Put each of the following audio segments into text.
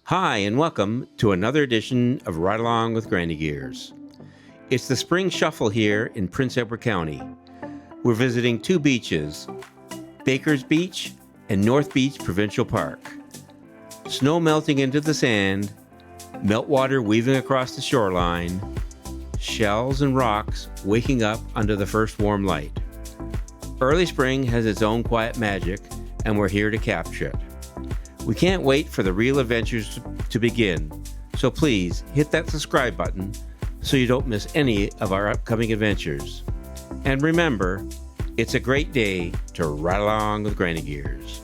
Hi, and welcome to another edition of Ride Along with Granny Gears. It's the spring shuffle here in Prince Edward County. We're visiting two beaches, Bakker's Beach and North Beach Provincial Park. Snow melting into the sand, meltwater weaving across the shoreline, shells and rocks waking up under the first warm light. Early spring has its own quiet magic, and we're here to capture it. We can't wait for the real adventures to begin, so please hit that subscribe button so you don't miss any of our upcoming adventures. And remember, it's a great day to ride along with Granny Gears.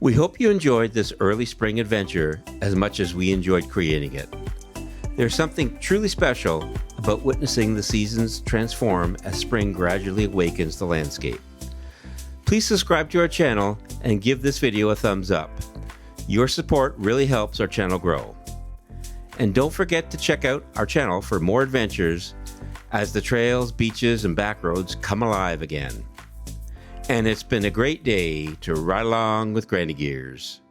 We hope you enjoyed this early spring adventure as much as we enjoyed creating it. There's something truly special about witnessing the seasons transform as spring gradually awakens the landscape. Please subscribe to our channel and give this video a thumbs up. Your support really helps our channel grow. And don't forget to check out our channel for more adventures as the trails, beaches, and back roads come alive again. And it's been a great day to ride along with Granny Gears.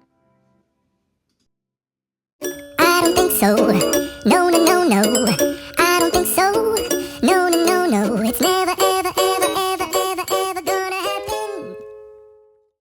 I don't think so. No, no, no, no. I don't think so. No, no, no, no. It's never